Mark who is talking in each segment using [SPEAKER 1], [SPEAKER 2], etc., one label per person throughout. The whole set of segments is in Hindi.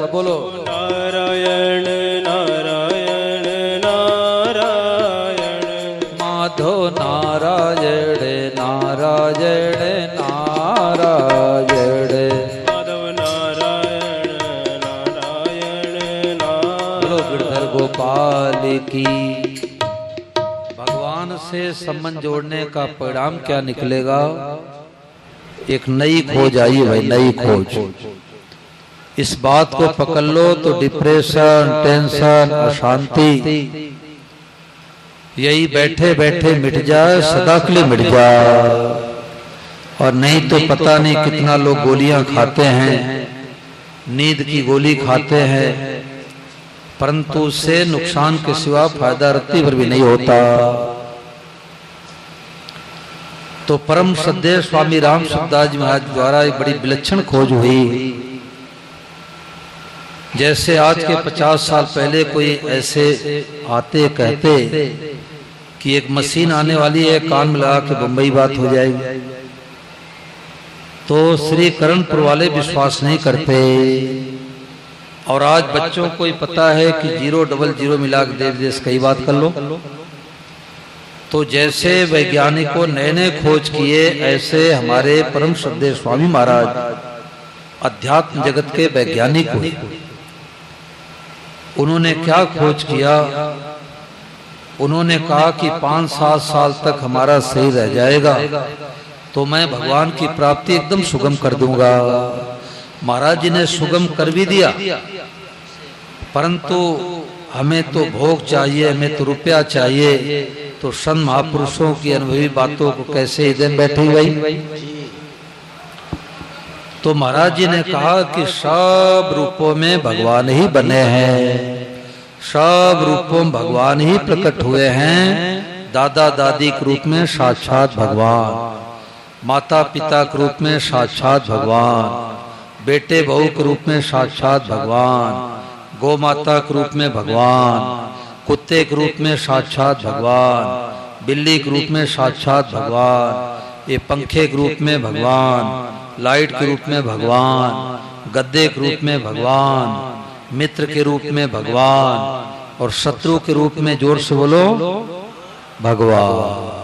[SPEAKER 1] सब बोलो।
[SPEAKER 2] नारायण नारायण नारायण,
[SPEAKER 1] माधव नारायण नारायण नारायण,
[SPEAKER 2] माधव नारायण नारायण नारायण।
[SPEAKER 1] बोलो गिरधर गोपाल की। भगवान से संबंध जोड़ने का परिणाम क्या निकलेगा? एक नई खोज आई भाई, नई खोज। इस बात को पकड़ लो तो डिप्रेशन, टेंशन, अशांति यही बैठे बैठे मिट जाए, सदा के लिए मिट जाए। और नहीं तो पता नहीं कितना लोग गोलियां खाते हैं, नींद की गोली खाते हैं, परंतु उससे नुकसान के सिवा फायदा रत्ती भर भी नहीं होता। तो परम श्रद्धेय स्वामी राम सुखदास जी महाराज द्वारा एक बड़ी विलक्षण खोज हुई। जैसे आज के 50 साल पहले कोई ऐसे आते कहते कि एक मशीन आने वाली है, कान में लगा के बम्बई बात हो जाएगी, तो श्री करणपुर वाले विश्वास नहीं करते। और आज बच्चों को ही पता है कि 000 मिला के देश कई बात कर लो। तो जैसे वैज्ञानिकों नए नए खोज किए, ऐसे हमारे परम श्रद्धेय स्वामी महाराज अध्यात्म जगत के वैज्ञानिक हुए। उन्होंने क्या खोज किया? उन्होंने कहा कि 5-7 साल तक हमारा सही रह जाएगा तो मैं भगवान की प्राप्ति एकदम सुगम कर दूंगा। महाराज जी ने सुगम कर भी दिया, परंतु हमें तो भोग चाहिए, हमें तो रुपया चाहिए। तो संत महापुरुषों की अनुभवी बातों को कैसे इधर बैठी गई? तो महाराज जी ने कहा कि सब रूपों में भगवान ही बने हैं, सब रूपों में भगवान ही प्रकट हुए हैं। दादा दादी के रूप में साक्षात भगवान, माता पिता के रूप में साक्षात भगवान, बेटे बहू के रूप में साक्षात भगवान, गौ माता के रूप में भगवान, कुत्ते के रूप में साक्षात भगवान, बिल्ली के रूप में साक्षात भगवान, ये पंखे के रूप में भगवान, लाइट के रूप में भगवान, गद्दे के रूप में भगवान, मित्र के रूप में भगवान, और शत्रु के रूप में जोर से बोलो भगवान।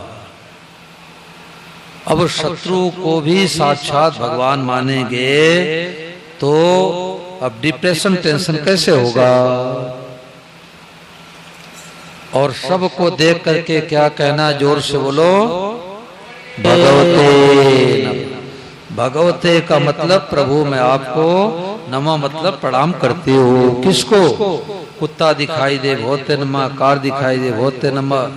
[SPEAKER 1] अब शत्रु को भी साक्षात भगवान मानेंगे तो अब डिप्रेशन टेंशन कैसे होगा? और सबको देख करके क्या कहना? जोर से बोलो भगवते नमः। भगवते का मतलब प्रभु मैं आपको, नमः मतलब प्रणाम करती हूँ। किसको? कुत्ता दिखाई दे भगवते नमः, कार दिखाई दे भगवते नमः,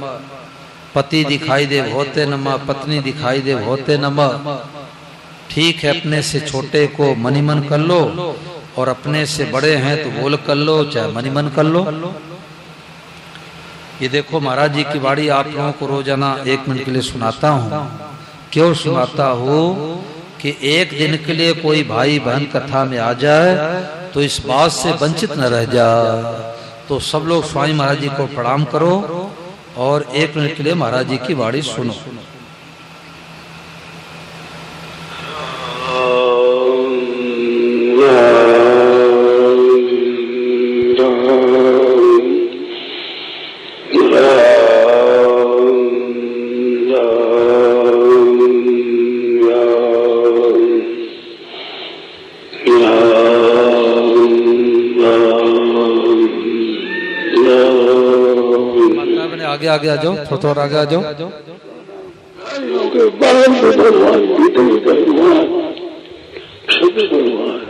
[SPEAKER 1] पति दिखाई दे भगवते नमः, पत्नी दिखाई दे भगवते नमः। ठीक है, अपने से छोटे को मनी मन कर लो, और अपने से बड़े हैं तो बोल कर लो, चाहे मनी मन कर लो। ये देखो महाराज जी की वाणी आप लोगों को रोजाना 1 मिनट के लिए सुनाता हूँ। क्यों सुनाता हूँ? कि एक दिन के लिए कोई भाई बहन कथा में आ जाए तो इस बात से वंचित न रह जाए। तो सब लोग स्वामी महाराज जी को प्रणाम करो और 1 मिनट के लिए महाराज जी की वाणी सुनो। आगे आगे आ जाओ, थोड़ा आगे आ जाओ।
[SPEAKER 3] भगवान भीतर भगवान सब भगवान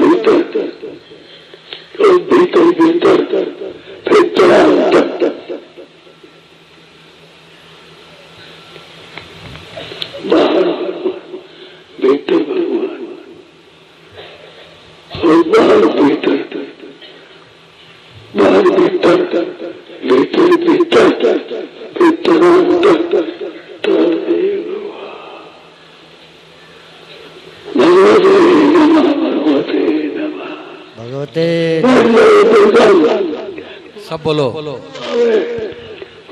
[SPEAKER 3] भीतर भीतर भीतर फिर बाहर भीतर भगवान और बाहर भीतर बाहर भीतर भीतर भीतर भीतर
[SPEAKER 1] भगवते सब बोलो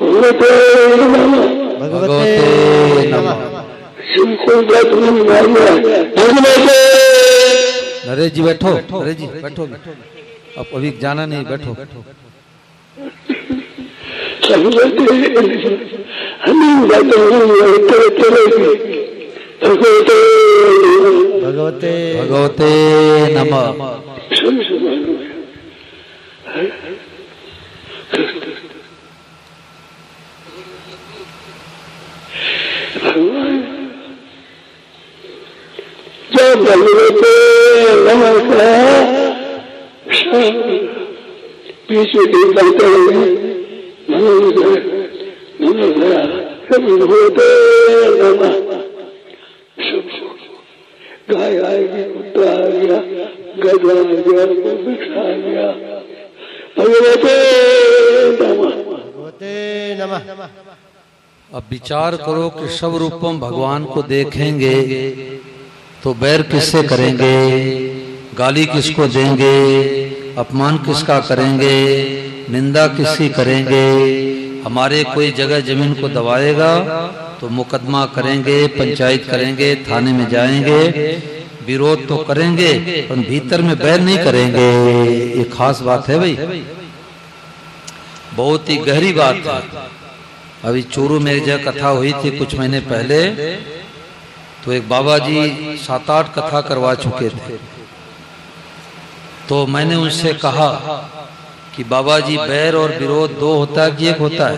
[SPEAKER 1] भगवते नमः। अरे जी बैठो, अरे जी बैठो, अब अभी जाना नहीं, बैठो।
[SPEAKER 4] भगवते
[SPEAKER 1] भगवते नमः।
[SPEAKER 3] जय भगवते नमः बीच में दिन करते हुए भगवते नमः। गाय आएगी, कुत्ता आ गया, गधा आ गया, बिछा आ गया। भगवते नमः।
[SPEAKER 4] भगवते नमः।
[SPEAKER 1] अब विचार करो कि सब रूपम भगवान को देखेंगे तो बैर किससे करेंगे, गाली किसको देंगे, अपमान किसका करेंगे, निंदा किसकी करेंगे। हमारे कोई जगह जमीन को दबाएगा तो मुकदमा करेंगे, पंचायत करेंगे, थाने में जाएंगे, विरोध तो करेंगे पर भीतर में बैर नहीं करेंगे। ये खास बात है भाई, बहुत ही गहरी बात है। अभी चूरू में एक जगह कथा हुई थी कुछ महीने पहले, तो एक बाबा जी 7-8 कथा करवा चुके थे। तो मैंने उनसे कहा कि बाबा जी बैर और विरोध दो होता है कि एक होता है?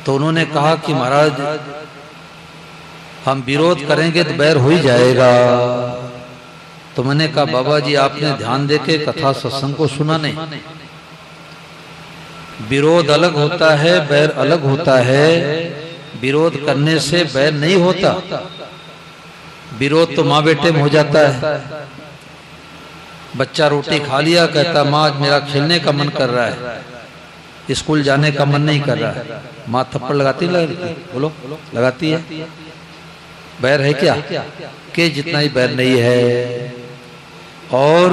[SPEAKER 1] तो उन्होंने कहा कि महाराज हम विरोध करेंगे तो बैर हो ही जाएगा। तो मैंने कहा बाबा जी आपने ध्यान देके कथा सत्संग को सुना नहीं। विरोध अलग होता है, बैर अलग होता है। विरोध करने से बैर नहीं होता। विरोध तो माँ बेटे में हो जाता है। बच्चा रोटी खा लिया, कहता माँ आज मेरा खेलने का मन कर रहा है, स्कूल जाने का मन नहीं कर रहा है। माँ थप्पड़ लगाती लगती, बोलो लगाती है। बैर है क्या? के जितना ही बैर नहीं है। और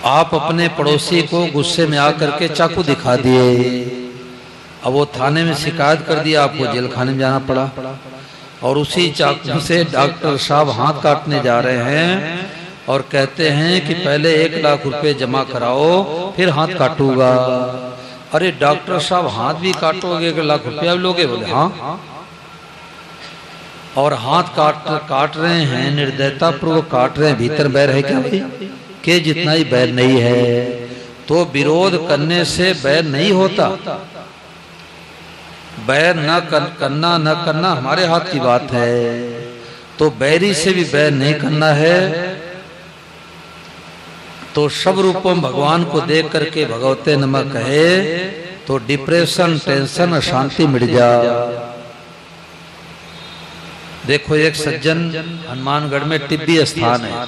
[SPEAKER 1] आप अपने पड़ोसी को गुस्से में आकर के चाकू दिखा दिए, अब वो थाने में शिकायत कर दिया, आपको जेल खाने में जाना पड़ा। और उसी चाकू से डॉक्टर साहब हाथ काटने जा रहे हैं और कहते हैं कि पहले 1 लाख रुपए जमा कराओ फिर हाथ काटूंगा। अरे डॉक्टर साहब हाथ भी काटोगे, 1 लाख रुपया भी लोगे? बोले हाँ। और हाथ काट रहे हैं, निर्दयता पूर्वक काट रहे हैं, भीतर बैर है क्या भाई? के जितना ही बैर नहीं है। तो विरोध करने से बैर नहीं होता। बैर न करना न करना हमारे हाथ की बात है। तो बैरी से भी बैर नहीं करना है। तो सब रूपों भगवान को देख करके भगवते नमः कहे तो डिप्रेशन, टेंशन, अशांति मिट जा। देखो एक सज्जन हनुमानगढ़ में टिब्बी स्थान है,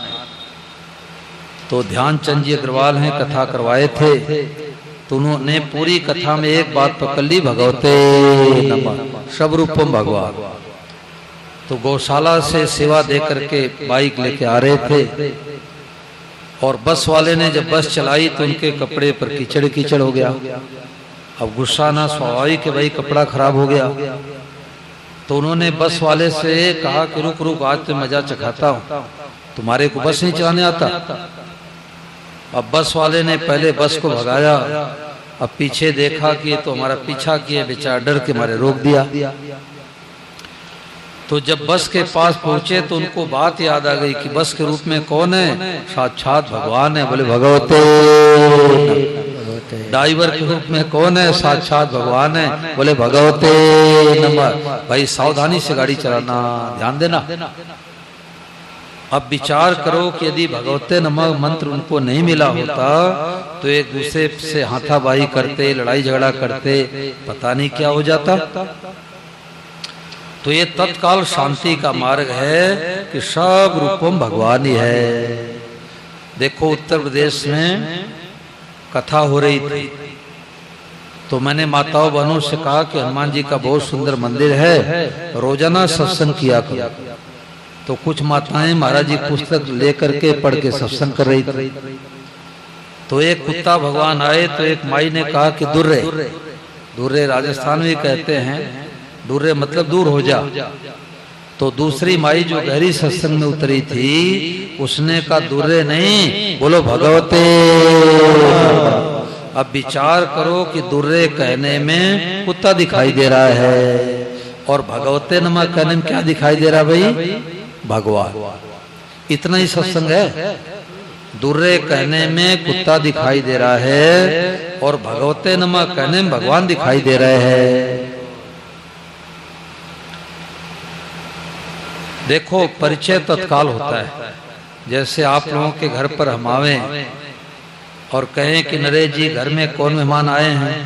[SPEAKER 1] तो ध्यानचंद जी अग्रवाल हैं, कथा करवाए थे। तो उन्होंने पूरी कथा में एक बात पकड़ ली, भगवते नमः, सब रूपम भगवान। तो गौशाला से सेवा दे करके बाइक लेके आ रहे थे और बस वाले ने जब बस चलाई तो उनके कपड़े पर कीचड़ कीचड़ हो गया। अब गुस्सा ना स्वाभाविक है भाई, कपड़ा खराब हो गया। तो उन्होंने बस वाले से कहा कि रुक रुक आज तो मजा चखाता हूँ, तुम्हारे को बस नहीं चलाने आता। अब बस वाले ने पहले बस को भगाया, अब पीछे देखा कि ये तो हमारा पीछा किए, बेचारा डर के मारे रोक दिया। तो जब बस के पास पहुंचे तो उनको बात याद आ गई कि बस के रूप में कौन है? साक्षात भगवान है। बोले भगवते। ड्राइवर के रूप में कौन है? साक्षात भगवान है। बोले भगवते नमः। भाई सावधानी से गाड़ी चलाना, ध्यान देना। अब विचार करो कि यदि भगवते नमः मंत्र उनको नहीं मिला होता तो एक दूसरे से हाथापाई करते, लड़ाई झगड़ा करते, पता नहीं क्या हो जाता। तो ये तत्काल शांति का मार्ग है कि सब रूपम भगवान ही है। देखो उत्तर प्रदेश में कथा हो रही थी, तो मैंने माताओं बहनों से कहा कि हनुमान जी का बहुत सुंदर मंदिर है, रोजाना सत्संग किया करो। तो कुछ माताएं महाराज जी पुस्तक लेकर के पढ़ के सत्संग कर रही थी। तो एक कुत्ता भगवान आए तो एक माई ने कहा कि दुर्रे, दुर्रे राजस्थान में कहते हैं, दुर्रे मतलब दूर हो जा। तो दूसरी माई जो गहरी सत्संग में उतरी थी उसने कहा दुर्रे नहीं, बोलो भगवते। अब विचार करो कि दुर्रे कहने में कुत्ता दिखाई दे रहा है और भगवते नमः कहने में क्या दिखाई दे रहा भाई? भगवान। इतना ही सत्संग है। दुर्रे कहने में कुत्ता दिखाई दे रहा है और भगवते नमः कहने में भगवान दिखाई दे रहे हैं। देखो परिचय तत्काल होता है। जैसे आप लोगों के घर पर हम आवे और कहें कि नरेश जी घर में कौन मेहमान आए हैं,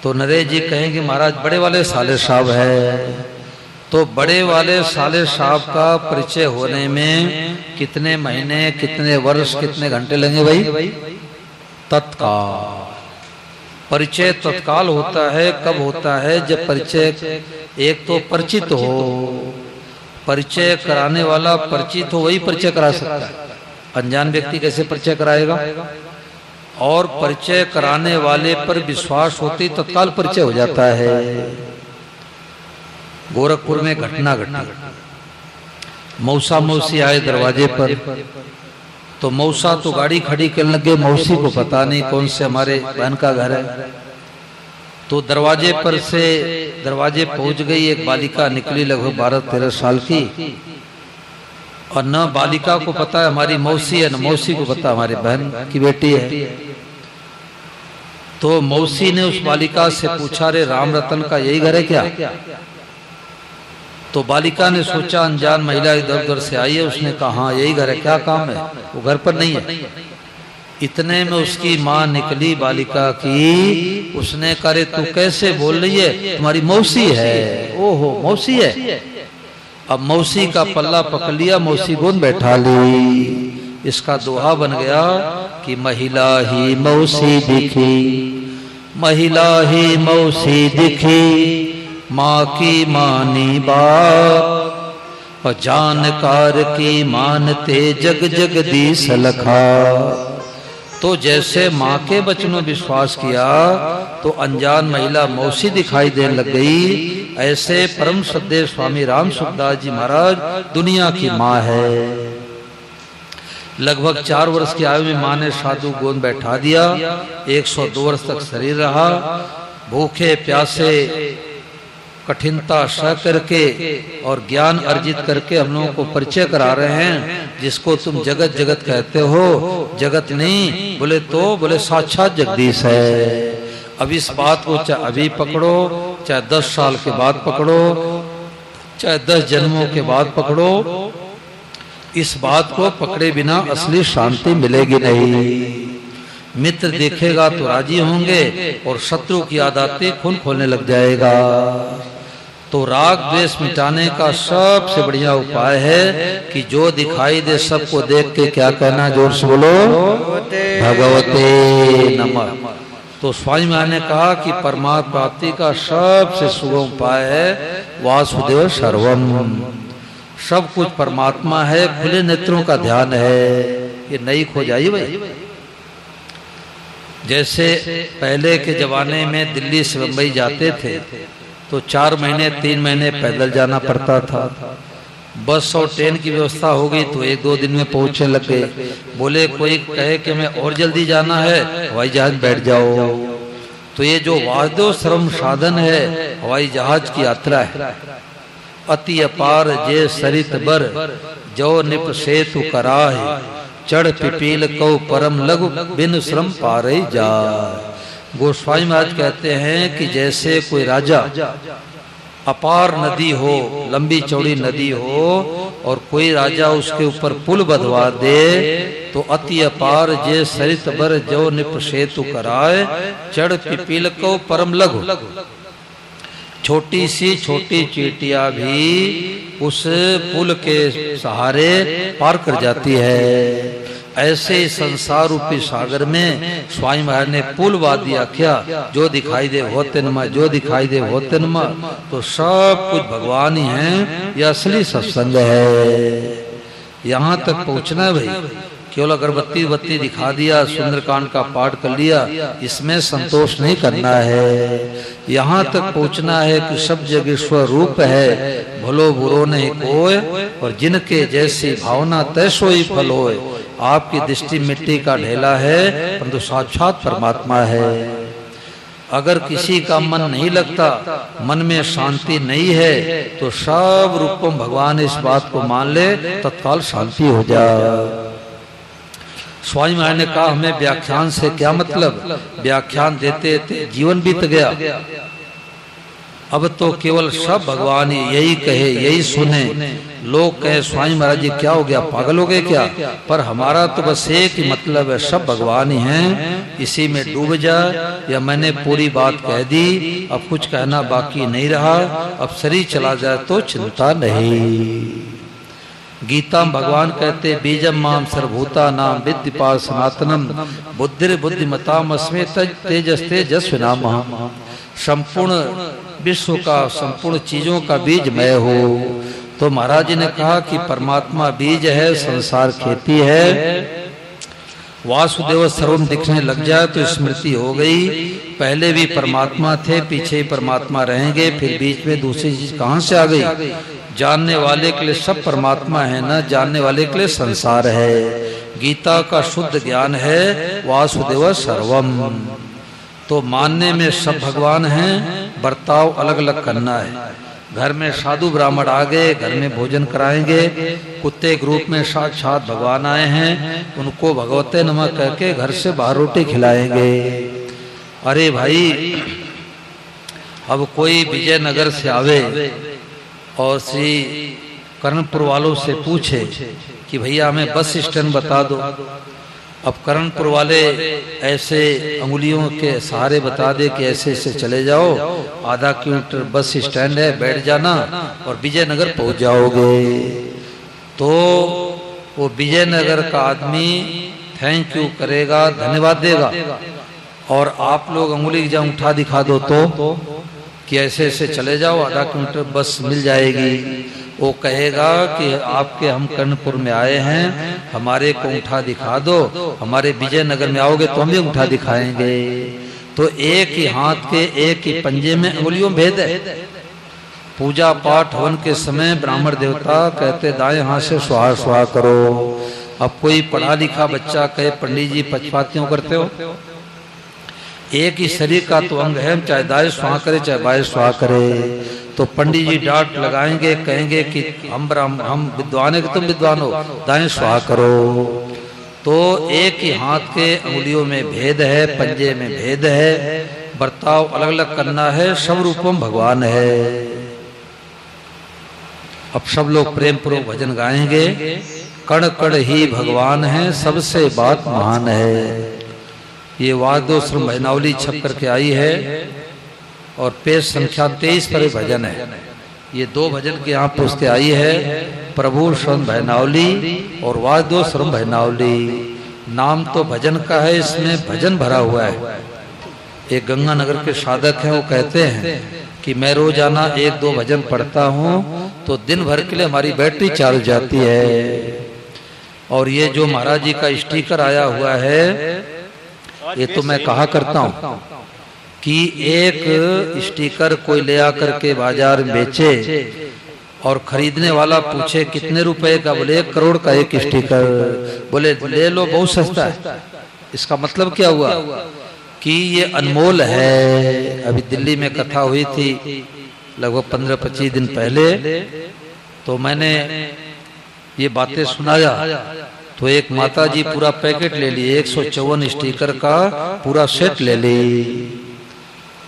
[SPEAKER 1] तो नरेश जी कहेंगे महाराज बड़े वाले साले साहब है। तो बड़े वाले साले साहब का परिचय होने में कितने महीने, कितने वर्ष, कितने घंटे लगेंगे भाई? तत्काल। परिचय तत्काल होता है। कब होता है? जब परिचय एक तो परिचित हो, परिचय कराने वाला परिचित हो, वही परिचय करा सकता है। अनजान व्यक्ति कैसे परिचय कराएगा? और परिचय कराने वाले पर विश्वास होती तत्काल परिचय हो जाता है। गोरखपुर में घटना घटी। मौसा मौसी आए दरवाजे पर, तो मौसा तो गाड़ी खड़ी करने लगे, मौसी को पता नहीं कौन से हमारे बहन का घर है। तो दरवाजे पहुंच गई। एक बालिका निकली लगभग 12-13 साल की, और न बालिका को पता है हमारी मौसी है, न मौसी को पता हमारी बहन की बेटी है। तो मौसी ने उस बालिका से पूछा, रे राम रतन का यही घर है क्या? तो बालिका ने सोचा अनजान महिला इधर उधर से आई है, उसने कहा हाँ यही घर है, क्या काम है? वो घर पर नहीं है। इतने में उसकी माँ निकली बालिका की, उसने कहा रे तू कैसे बोल रही है, तुम्हारी मौसी है। ओहो मौसी है। अब मौसी का पल्ला पकड़ लिया, मौसी गोद बैठा ली। इसका दोहा बन गया कि महिला ही मौसी दिखी, महिला ही मौसी दिखी, माँ की मानी बाप, और जानकार की मानते जग जगदीश लखा। तो जैसे माँ के वचनों विश्वास किया तो अनजान महिला मौसी दिखाई देने लग गई। ऐसे परम श्रद्धेय स्वामी राम सुखदास जी महाराज दुनिया की माँ है। लगभग 4 वर्ष की आयु में माँ ने साधु गोद बैठा दिया। 102 वर्ष तक शरीर रहा। भूखे प्यासे कठिनता सह करके और ज्ञान अर्जित करके हम लोगों को परिचय करा रहे हैं। जिसको तुम जगत जगत कहते हो, जगत नहीं बोले तो बोले साक्षात जगदीश है। अब इस बात को चाहे अभी पकड़ो, चाहे 10 साल के बाद पकड़ो, चाहे 10 जन्मों के बाद पकड़ो, इस बात को पकड़े बिना असली शांति मिलेगी नहीं। मित्र देखेगा तो राजी होंगे और शत्रु की याद आती खून खोलने लग जाएगा। तो राग द्वेष मिटाने का सबसे बढ़िया उपाय है कि जो दिखाई दे सबको देख के क्या कहना, जोर से बोलो भगवते नमः। तो स्वामी महाराज ने कहा कि परमात्मा प्राप्ति का सबसे सुगम उपाय है वासुदेव सर्वम। सब कुछ परमात्मा है, खुले नेत्रों का ध्यान है। ये नहीं खो जाइए भाई। जैसे पहले के जमाने में दिल्ली से मुंबई जाते थे तो 4 महीने 3 महीने पैदल जाना पड़ता था। बस और ट्रेन की व्यवस्था हो गई तो 1-2 दिन में पहुंचने लग गए। बोले कोई कहे कि मैं और जल्दी जाना है, हवाई जहाज बैठ जाओ। तो ये जो वासुदेव श्रम साधन है हवाई जहाज की यात्रा है। अति अपार जे सरित बर जो निप सेतु कराहे, चढ़ पिपील को परम लघु बिन श्रम पारे जा। गोस्वामी महाराज कहते हैं कि जैसे कोई राजा, अपार नदी हो, लंबी चौड़ी नदी हो और कोई राजा उसके ऊपर पुल बंधवा दे तो अति अपार जे सरित बर जो निप सेतु कराए, चढ़ पिपील को परम लघु। छोटी सी छोटी चींटियां भी उस पुल के सहारे पार कर जाती है। ऐसे संसार रूपी सागर में स्वामी महाराज ने पुल बा दिया क्या, जो दिखाई दे होते नमा, जो दिखाई दे होते नमा। तो सब कुछ भगवान ही है, यह असली सत्संग है। यहाँ तक पहुँचना है भाई केवल अगरबत्ती बत्ती दिखा दिया, सुंदरकांड का पाठ कर लिया, इसमें संतोष नहीं करना है। यहाँ तक पहुँचना है कि सब जग ईश्वर रूप है, भलो बुरो नहीं कोय, और जिनके जैसी भावना तैसो ही फल होए। आपकी दृष्टि मिट्टी का ढेला है, परंतु साक्षात परमात्मा है। अगर किसी का मन नहीं लगता, मन में शांति नहीं है, तो सब रूपों भगवान इस बात को मान ले, तत्काल शांति हो जाए। स्वामी महाराज ने कहा हमें व्याख्यान से क्या मतलब, व्याख्यान देते देते जीवन बीत गया, अब तो केवल सब भगवान यही कहे यही सुने। लोग कहे स्वामी महाराज जी क्या हो गया, पागल हो गए क्या? पर हमारा तो बस एक ही मतलब है, सब भगवान ही हैं, इसी में डूब जा। या मैंने पूरी बात कह दी, अब कुछ कहना बाकी नहीं रहा, अब शरीर चला जाए तो चिंता नहीं। गीता में भगवान कहते बीजम माम सर्वभूता नाम विद्यपाल सनातनम बुद्धिर बुद्धिमताम अस्मे तेजस तेजस विनामः। संपूर्ण विश्व का, संपूर्ण चीजों का बीज मैं हूँ। तो महाराज जी ने कहा कि परमात्मा बीज है, संसार खेती है। वासुदेव सर्वम दिखने लग जाए तो स्मृति हो गई, पहले भी परमात्मा थे, पीछे ही परमात्मा रहेंगे, फिर बीच में दूसरी चीज कहाँ से आ गई? जानने वाले के लिए सब परमात्मा है, न जानने वाले के लिए संसार है। गीता का शुद्ध ज्ञान है वासुदेव सर्वम। तो मानने में सब भगवान हैं, बर्ताव अलग अलग करना है। घर में साधु ब्राह्मण आ गए, घर में भोजन कराएंगे, कुत्ते के रूप में साक्षात भगवान आए हैं, उनको भगवते नमः कह के घर से बाहर रोटी खिलाएंगे। अरे भाई, अब कोई विजयनगर से आवे और श्री कर्णपुर वालों से पूछे कि भैया हमें बस स्टैंड बता दो। अब कर्णपुर वाले ऐसे अंगुलियों के सहारे बता दे कि ऐसे ऐसे चले जाओ, आधा किलोमीटर बस स्टैंड है, बैठ जाना और विजयनगर पहुंच जाओगे। तो वो विजयनगर का आदमी थैंक यू करेगा, धन्यवाद देगा, और आप लोग अंगुली जहाँ उठा दिखा दो तो कि ऐसे ऐसे चले जाओ, आधा किलोमीटर बस मिल जाएगी। वो कहेगा कि आपके हम कर्णपुर में आए हैं, हमारे को उठा दिखा दो, हमारे विजयनगर में आओगे तो हम भी उठा दिखाएंगे। तो एक ही हाथ के एक ही पंजे में अंगुलियों भेद है। पूजा पाठ हवन के समय ब्राह्मण देवता कहते दाएं हाथ से स्वाहा स्वाहा करो। अब कोई पढ़ा लिखा बच्चा कहे पंडित जी पक्षपातियों करते हो, एक ही शरीर का तो अंग है, चाहे दाएं स्वाहा करे चाहे बाएं स्वाहा करे। तो पंडित जी डांट लगाएंगे, कहेंगे कि हम विद्वान है कि तुम विद्वान हो, दाएं स्वाहा करो। तो एक ही हाथ के अंगुलियों में भेद है, पंजे में भेद है, बर्ताव अलग अलग करना है, सब रूपों में भगवान है। अब सब लोग प्रेम पूर्वक भजन गाएंगे, कण कण ही भगवान है, सबसे बात महान है। ये वाद्योश्रम भजनावली छप करके आई है और पेज संख्या 23 पर भजन है। ये दो भजन के यहाँ पुस्तकें आई है, प्रभु श्रवण भजनावली और वाद्योश्रम भजनावली। नाम तो भजन का है, इसमें भजन भरा हुआ है। एक गंगानगर के साधक हैं, वो कहते हैं कि मैं रोजाना 1-2 भजन पढ़ता हूँ तो दिन भर के लिए हमारी बैटरी चार्ज जाती है। और ये जो महाराज जी का स्टिकर आया हुआ है, ये तो मैं कहा करता हूँ कि एक स्टिकर कोई ले आकर के बाजार में बेचे और खरीदने वाला पूछे कितने रुपए का, बोले 1 करोड़ का एक स्टिकर, बोले ले लो बहुत सस्ता है। इसका मतलब क्या हुआ कि ये अनमोल है। अभी दिल्ली में कथा हुई थी लगभग 15-25 दिन पहले, तो मैंने ये बातें सुनाया तो एक माता जी पूरा पैकेट ले ली, 154 स्टिकर का पूरा सेट ले ली।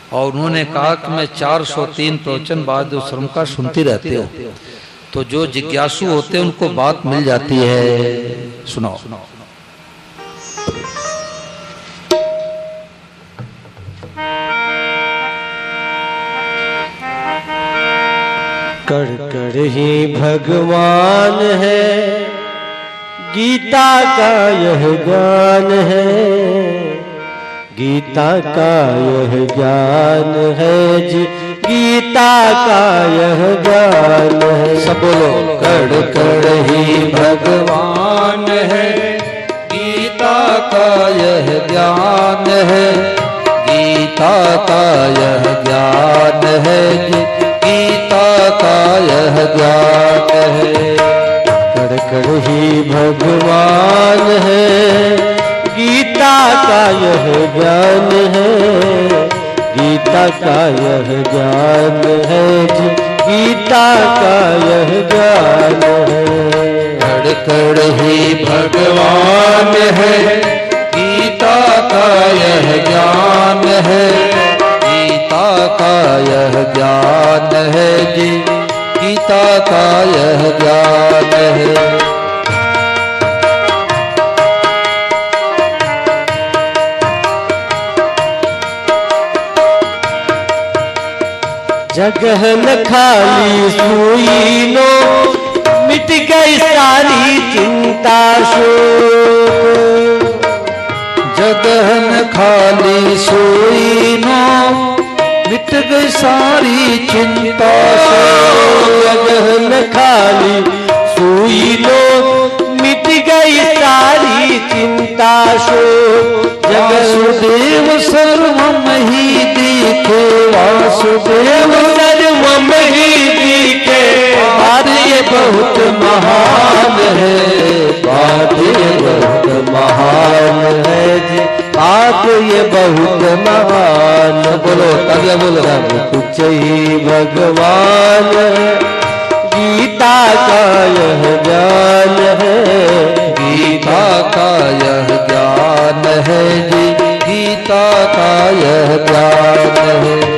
[SPEAKER 1] और उन्होंने कहा कि मैं 403 प्रवचन वाद्योश्रम का सुनती रहती हूँ, तो जो जिज्ञासु होते हैं उनको बात मिल जाती है। सुनाओ।
[SPEAKER 4] कण कण ही भगवान है, गीता का यह ज्ञान है, गीता का यह ज्ञान है जी, गीता का यह ज्ञान है। सब बोलो। कण कण ही भगवान है,
[SPEAKER 1] ज्ञान है।
[SPEAKER 4] कण कण ही भगवान है, गीता का यह ज्ञान है, गीता का यह ज्ञान है जी, गीता का यह ज्ञान है।
[SPEAKER 1] कण कण ही भगवान है, गीता का यह ज्ञान है, गीता का यह ज्ञान है जी, गीता का यह ज्ञान है।
[SPEAKER 4] जगह न खाली सुई लो, मिट गई सारी चिंता शोक।
[SPEAKER 1] जगह न खाली सोई नो, मिट गई सारी चिंता शोक।
[SPEAKER 4] जगह न खाली सुई लो, मिट गई सारी चिंता शोक।
[SPEAKER 1] वासुदेव सर्वम ही दिखे, वासुदेव
[SPEAKER 4] सर्वम ही दिखे,
[SPEAKER 1] बात ये बहुत महान है, बात ये बहुत महान है जी,
[SPEAKER 4] बात ये बहुत महान।
[SPEAKER 1] बोलो तब बोलो।
[SPEAKER 4] सब कुछ ही भगवान है, गीता का यह ज्ञान है,
[SPEAKER 1] गीता का यह ज्ञान है जी, गीता का यह ज्ञान है।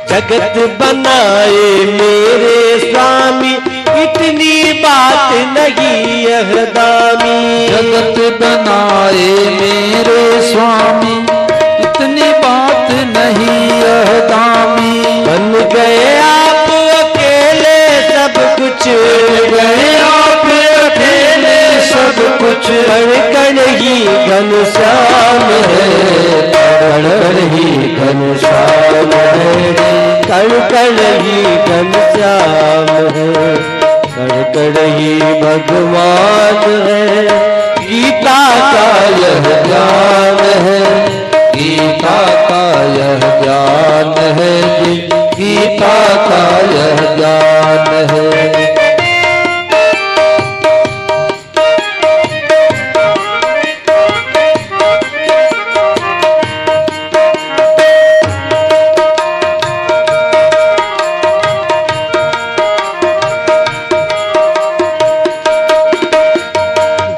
[SPEAKER 4] जगत बनाए मेरे स्वामी, इतनी बात नहीं यह दामी।
[SPEAKER 1] जगत बनाए मेरे स्वामी, इतनी बात नहीं यह दामी।
[SPEAKER 4] बन गए आप अकेले सब कुछ,
[SPEAKER 1] गए आप अकेले सब कुछ,
[SPEAKER 4] कण कण ही घनश्याम है,
[SPEAKER 1] कण कण ही घनश्याम है,
[SPEAKER 4] कण कण ही घनश्याम है, कण कण ही भगवान है,
[SPEAKER 1] गीता का यह ज्ञान है, गीता का यह ज्ञान है जी, गीता का यह ज्ञान है।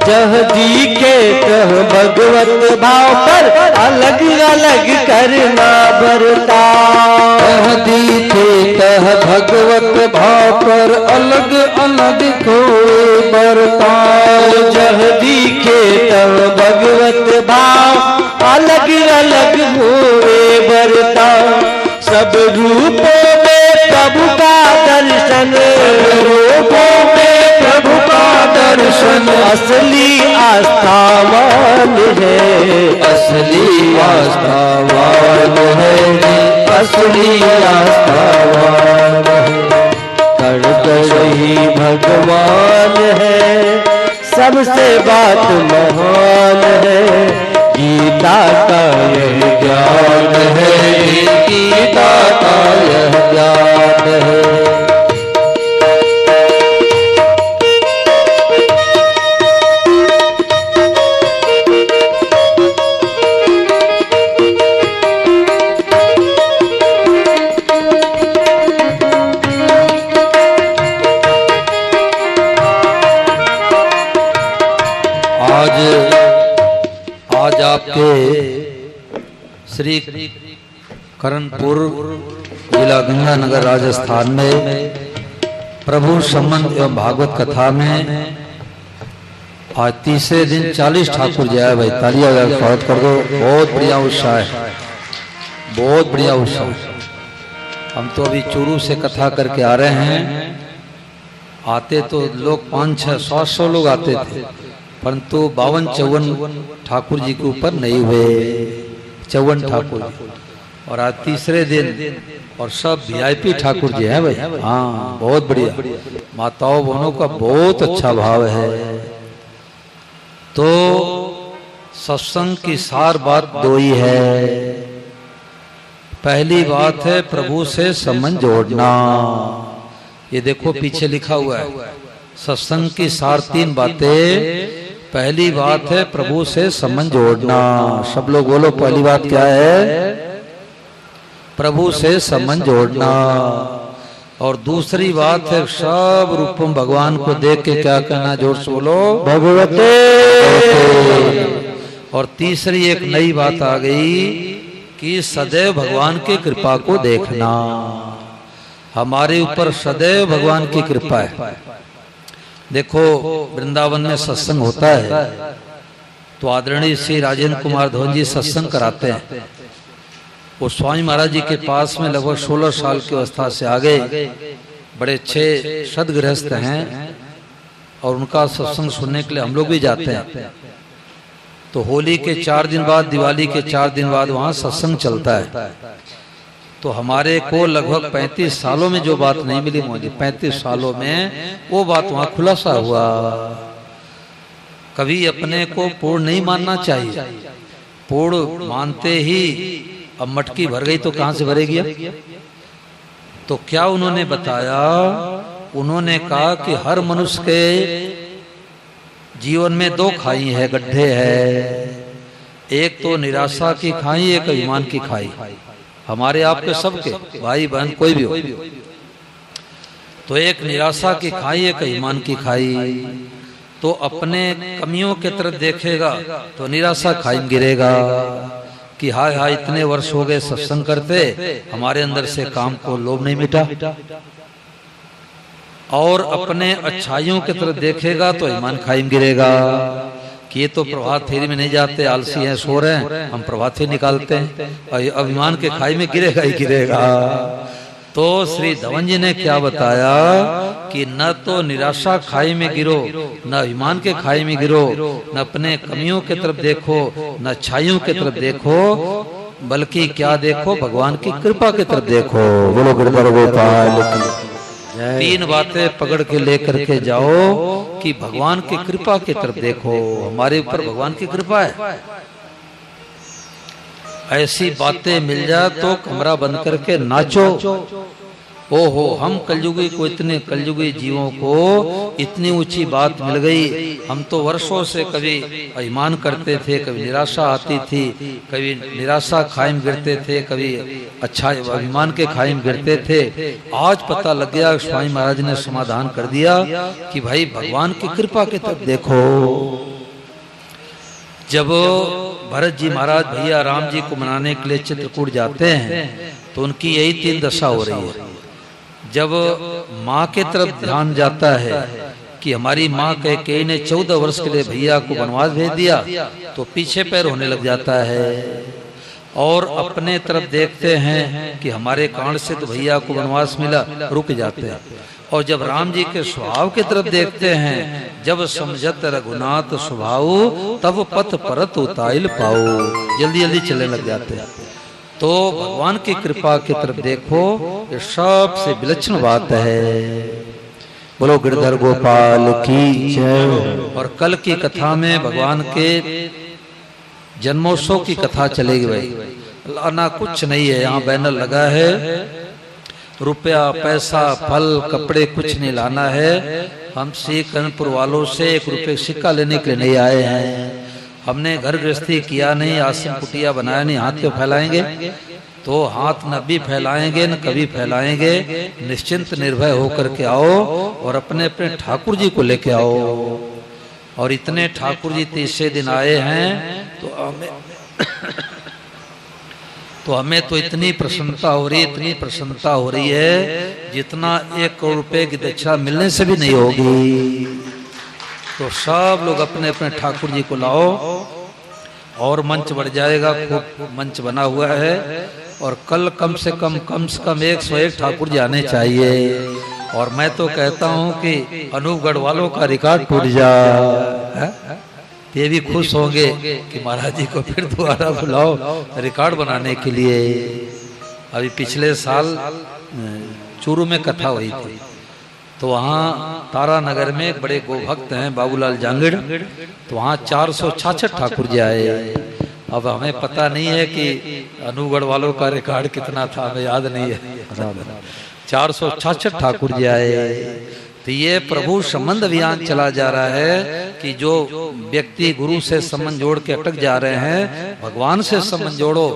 [SPEAKER 4] जह जी के कह भगवत भाव पर अलग अलग करना बरता।
[SPEAKER 1] कह दी थे कह भगवत भाव पर अलग अलग कोई बरताव।
[SPEAKER 4] जह जी के कह भगवत भाव अलग अलग होए बरता। सब रूपों में प्रभु का दर्शन,
[SPEAKER 1] रूपों में प्रभु का दर्शन,
[SPEAKER 4] असली आस्थावान है,
[SPEAKER 1] असली आस्थावान है जी, असली आस्थावान है।
[SPEAKER 4] कण कण ही भगवान है, सबसे बात महान है, गीता का यह
[SPEAKER 1] ज्ञान है, गीता का यह ज्ञान है। आज आपके श्री करणपुर जिला गंगानगर राजस्थान में प्रभु संबंध एवं भागवत कथा में आज तीसरे दिन 40 ठाकुर जी आए। भाई तालियां बजा स्वागत कर दो। बहुत बढ़िया उत्साह है, बहुत बढ़िया उत्साह। हम तो अभी चूरू से कथा करके आ रहे हैं। आते तो लोग 500-600 लोग आते थे, परंतु 52-54 ठाकुर जी के ऊपर नहीं हुए, 54 ठाकुर। और आज तीसरे दिन और सब वीआईपी ठाकुर जी हैं भाई। हाँ बहुत बढ़िया, माताओं बहनों का बहुत अच्छा भाव है। तो सत्संग की सार बात दो ही है। पहली बात है प्रभु से संबंध जोड़ना। ये देखो पीछे लिखा हुआ है सत्संग की सार 3 बातें। पहली बात है प्रभु से संबंध जोड़ना। सब लोग बोलो पहली बात क्या है? प्रभु से संबंध जोड़ना। और दूसरी बात है सब रूपम भगवान को देख के क्या कहना, जोर से बोलो भगवते। और तीसरी एक नई बात आ गई कि सदैव भगवान की कृपा को देखना। हमारे ऊपर सदैव भगवान की कृपा है। देखो वृंदावन में सत्संग होता है तो आदरणीय श्री राजेंद्र कुमार धवन जी सत्संग कराते हैं। वो स्वामी महाराज जी के पास में लगभग 16 साल की अवस्था से आ गए, बड़े अच्छे सदगृहस्थ हैं और उनका सत्संग सुनने के लिए हम लोग भी जाते हैं। तो होली के 4 दिन बाद, दिवाली के 4 दिन बाद वहाँ सत्संग चलता है। तो हमारे को लगभग 35 सालों में जो बात नहीं मिली मुझे, 35 सालों में वो बात वहाँ खुलासा हुआ। कभी अपने को पूर्ण नहीं मानना चाहिए। पूर्ण मानते ही अब मटकी भर गई तो कहाँ से भरेगी? तो क्या उन्होंने बताया? उन्होंने कहा कि हर मनुष्य के जीवन में 2 खाई है, गड्ढे है। एक तो निराशा की खाई, एक अभिमान की खाई। हमारे आपके सबके भाई बहन कोई भी हो, तो एक निराशा की खाई, एक ईमान की खाई। तो अपने कमियों की तरफ देखेगा तो निराशा खाई में गिरेगा कि हाय हाय इतने वर्ष हो गए सत्संग करते, हमारे अंदर से काम को लोभ नहीं मिटा। और अपने अच्छाइयों की तरफ देखेगा तो ईमान खाई में गिरेगा कि ये तो प्रभात फेरी में नहीं जाते, आलसी हैं, सो रहे हैं, हम प्रभात फेरी निकालते हैं। और अभिमान के खाई में गिरेगा ही गिरेगा। तो श्री धवन जी ने क्या बताया कि न तो निराशा खाई में गिरो, न अभिमान के खाई में गिरो, न अपने कमियों की तरफ देखो, न अच्छाइयों की तरफ देखो, बल्कि क्या देखो, भगवान की कृपा की तरफ देखो। बोलो गिरधर गोपाल की। 3 बातें पकड़ के लेकर के जाओ कि भगवान की कृपा की तरफ देखो। हमारे ऊपर भगवान की कृपा है। ऐसी बातें मिल जाए तो कमरा बंद करके नाचो। ओहो, हम कलयुगी को, इतने कलयुगी जीवों को इतनी ऊंची बात मिल गई। हम तो वर्षों से कभी अभिमान करते थे, कभी निराशा आती थी, कभी निराशा खाई में गिरते थे, कभी अच्छा अभिमान के खाई में गिरते थे। आज पता लग गया, स्वामी महाराज ने समाधान कर दिया कि भाई भगवान की कृपा की तरफ देखो। जब भरत जी महाराज भैया राम जी को मनाने के लिए चित्रकूट जाते हैं तो उनकी यही 3 दशा हो रही है। जब माँ के तरफ ध्यान जाता है कि हमारी माँ कैकेयी ने 14 वर्ष के लिए भैया को वनवास भेज दिया, तो पीछे पैर होने लग जाता है। और अपने तरफ देखते हैं कि हमारे कांड से तो भैया को वनवास मिला, रुक जाते हैं। और जब राम जी के स्वभाव की तरफ देखते हैं, जब समझत रघुनाथ स्वभाव, तब पथ परत उताइल पाओ, जल्दी जल्दी चलने लग जाते हैं। तो भगवान की कृपा की तरफ देखो, ये सबसे विलक्षण बात है। बोलो गिरधर गोपाल की जय। और कल की कथा में भगवान के जन्मोत्सव की कथा चलेगी। भाई लाना कुछ नहीं है, यहाँ बैनर लगा है, रुपया पैसा फल कपड़े कुछ नहीं लाना है। हम श्री कर्णपुर वालों से 1 रुपये सिक्का लेने के लिए नहीं आए हैं। हमने घर गृहस्थी किया नहीं, आश्रम कुटिया बनाया नहीं, हाथ क्यों फैलाएंगे? तो हाथ न भी फैलाएंगे न कभी फैलाएंगे। निश्चिंत निर्भय होकर के आओ और अपने अपने ठाकुर जी को लेके आओ। और इतने ठाकुर जी 30 दिन आए हैं तो हमें तो इतनी प्रसन्नता हो रही है, इतनी प्रसन्नता हो रही है जितना 1 करोड़ रुपए की दक्षिणा मिलने से भी नहीं होगी। तो सब लोग अपने अपने ठाकुर जी को लाओ और मंच बढ़ जाएगा। खूब मंच बना हुआ है और कल कम से कम 101 ठाकुर जी आने चाहिए। और मैं तो कहता हूं कि अनूपगढ़ वालों का रिकॉर्ड टूट जाए। ये भी खुश होंगे कि महाराज जी को फिर दोबारा बुलाओ रिकॉर्ड बनाने के लिए। अभी पिछले साल चूरू में कथा हुई थी, तो वहाँ तारा नगर में एक बड़े गोभक्त हैं बाबूलाल जांगड़, तो वहाँ 466 ठाकुर जी आए। अब हमें पता नहीं है कि अनूगढ़ वालों का रिकॉर्ड कितना था, हमें याद नहीं है। 466 ठाकुर जी आए। तो ये प्रभु संबंध अभियान चला जा रहा है कि जो व्यक्ति गुरु से संबंध जोड़ के अटक जा रहे हैं, भगवान से संबंध जोड़ो।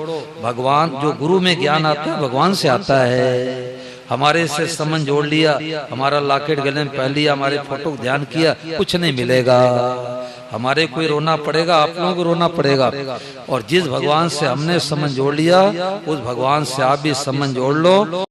[SPEAKER 1] भगवान जो गुरु में ज्ञान आता है भगवान से आता है। हमारे से संबंध जोड़ लिया, हमारा लॉकेट गले में पहन लिया, हमारे फोटो को ध्यान किया, कुछ नहीं मिलेगा। हमारे कोई रोना पड़ेगा, आप लोगों को रोना पड़ेगा। और जिस भगवान से हमने संबंध जोड़ लिया उस भगवान से आप भी संबंध जोड़ लो।